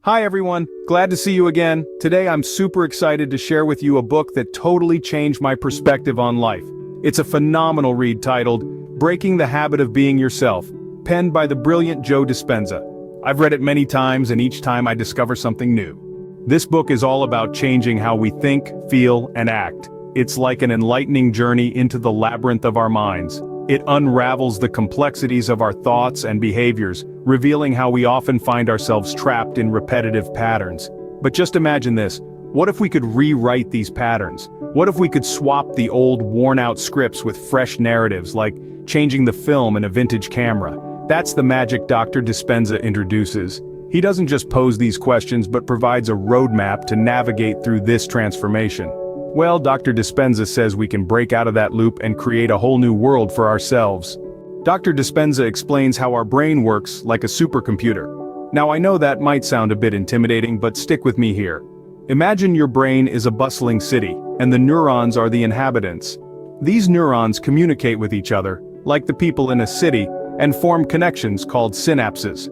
Hi everyone, glad to see you again. Today I'm super excited to share with you a book that totally changed my perspective on life. It's a phenomenal read titled, Breaking the Habit of Being Yourself, penned by the brilliant Joe Dispenza. I've read it many times and each time I discover something new. This book is all about changing how we think, feel, and act. It's like an enlightening journey into the labyrinth of our minds. It unravels the complexities of our thoughts and behaviors, revealing how we often find ourselves trapped in repetitive patterns. But just imagine this, what if we could rewrite these patterns? What if we could swap the old worn-out scripts with fresh narratives, like changing the film in a vintage camera? That's the magic Dr. Dispenza introduces. He doesn't just pose these questions but provides a roadmap to navigate through this transformation. Well, Dr. Dispenza says we can break out of that loop and create a whole new world for ourselves. Dr. Dispenza explains how our brain works like a supercomputer. Now I know that might sound a bit intimidating, but stick with me here. Imagine your brain is a bustling city, and the neurons are the inhabitants. These neurons communicate with each other, like the people in a city, and form connections called synapses.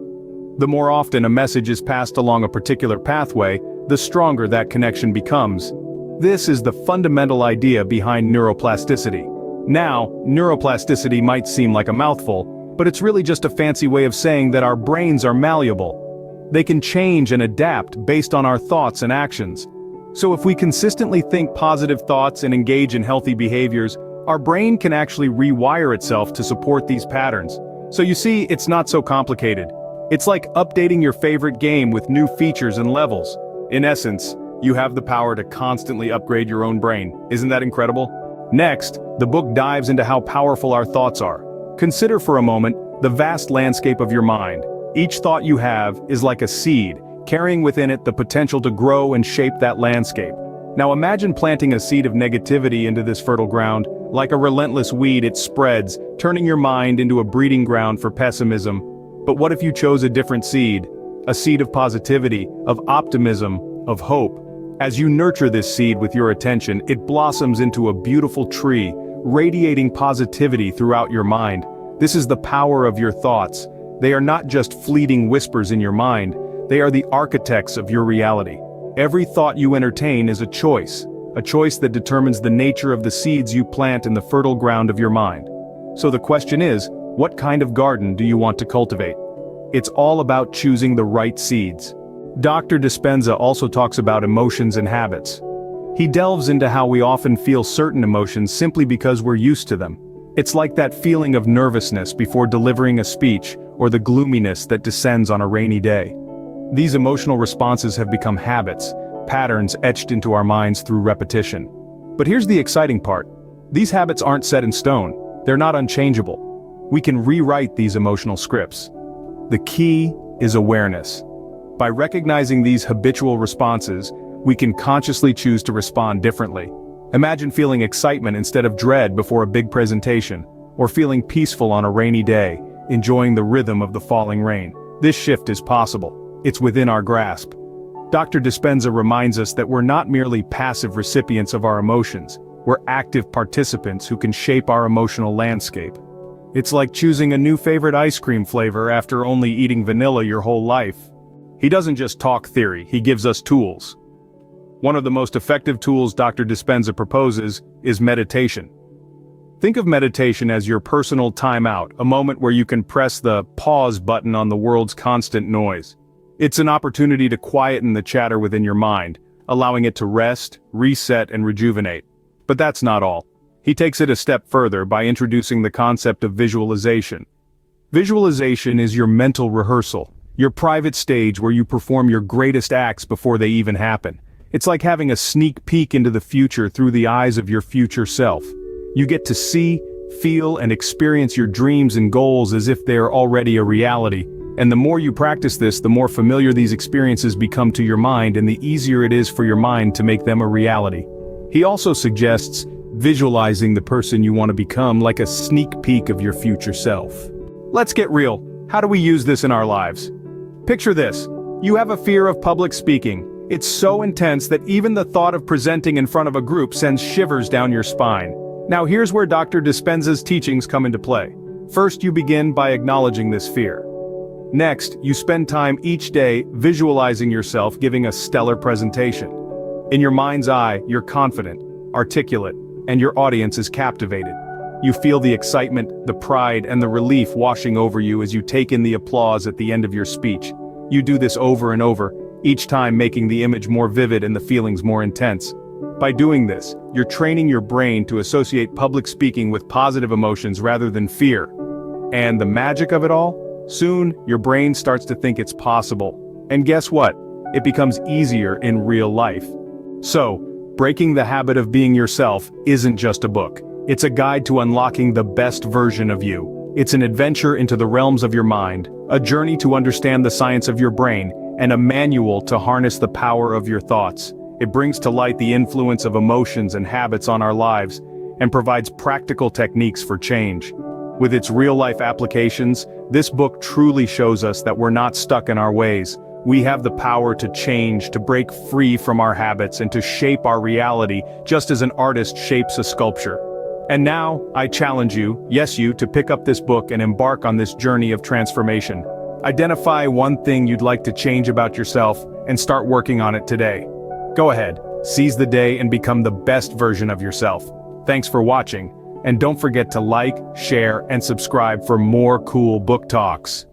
The more often a message is passed along a particular pathway, the stronger that connection becomes. This is the fundamental idea behind neuroplasticity. Now, neuroplasticity might seem like a mouthful, but it's really just a fancy way of saying that our brains are malleable. They can change and adapt based on our thoughts and actions. So if we consistently think positive thoughts and engage in healthy behaviors, our brain can actually rewire itself to support these patterns. So you see, it's not so complicated. It's like updating your favorite game with new features and levels. In essence, you have the power to constantly upgrade your own brain. Isn't that incredible? Next, the book dives into how powerful our thoughts are. Consider for a moment the vast landscape of your mind. Each thought you have is like a seed, carrying within it the potential to grow and shape that landscape. Now imagine planting a seed of negativity into this fertile ground. Like a relentless weed, it spreads, turning your mind into a breeding ground for pessimism. But what if you chose a different seed? A seed of positivity, of optimism, of hope. As you nurture this seed with your attention, it blossoms into a beautiful tree, radiating positivity throughout your mind. This is the power of your thoughts. They are not just fleeting whispers in your mind, they are the architects of your reality. Every thought you entertain is a choice that determines the nature of the seeds you plant in the fertile ground of your mind. So the question is, what kind of garden do you want to cultivate? It's all about choosing the right seeds. Dr. Dispenza also talks about emotions and habits. He delves into how we often feel certain emotions simply because we're used to them. It's like that feeling of nervousness before delivering a speech, or the gloominess that descends on a rainy day. These emotional responses have become habits, patterns etched into our minds through repetition. But here's the exciting part. These habits aren't set in stone. They're not unchangeable. We can rewrite these emotional scripts. The key is awareness. By recognizing these habitual responses, we can consciously choose to respond differently. Imagine feeling excitement instead of dread before a big presentation, or feeling peaceful on a rainy day, enjoying the rhythm of the falling rain. This shift is possible. It's within our grasp. Dr. Dispenza reminds us that we're not merely passive recipients of our emotions, we're active participants who can shape our emotional landscape. It's like choosing a new favorite ice cream flavor after only eating vanilla your whole life. He doesn't just talk theory, he gives us tools. One of the most effective tools Dr. Dispenza proposes is meditation. Think of meditation as your personal timeout, a moment where you can press the pause button on the world's constant noise. It's an opportunity to quieten the chatter within your mind, allowing it to rest, reset, and rejuvenate. But that's not all. He takes it a step further by introducing the concept of visualization. Visualization is your mental rehearsal, your private stage where you perform your greatest acts before they even happen. It's like having a sneak peek into the future through the eyes of your future self. You get to see, feel, and experience your dreams and goals as if they are already a reality. And the more you practice this, the more familiar these experiences become to your mind and the easier it is for your mind to make them a reality. He also suggests visualizing the person you want to become like a sneak peek of your future self. Let's get real. How do we use this in our lives? Picture this. You have a fear of public speaking. It's so intense that even the thought of presenting in front of a group sends shivers down your spine. Now here's where Dr. Dispenza's teachings come into play. First, you begin by acknowledging this fear. Next, you spend time each day visualizing yourself giving a stellar presentation. In your mind's eye, you're confident, articulate, and your audience is captivated. You feel the excitement, the pride, and the relief washing over you as you take in the applause at the end of your speech. You do this over and over, each time making the image more vivid and the feelings more intense. By doing this, you're training your brain to associate public speaking with positive emotions rather than fear. And the magic of it all? Soon, your brain starts to think it's possible. And guess what? It becomes easier in real life. So, Breaking the Habit of Being Yourself isn't just a book. It's a guide to unlocking the best version of you. It's an adventure into the realms of your mind, a journey to understand the science of your brain, and a manual to harness the power of your thoughts. It brings to light the influence of emotions and habits on our lives, and provides practical techniques for change. With its real-life applications, this book truly shows us that we're not stuck in our ways. We have the power to change, to break free from our habits, and to shape our reality, just as an artist shapes a sculpture. And now, I challenge you, yes you, to pick up this book and embark on this journey of transformation. Identify one thing you'd like to change about yourself, and start working on it today. Go ahead, seize the day and become the best version of yourself. Thanks for watching. And don't forget to like, share, and subscribe for more cool book talks.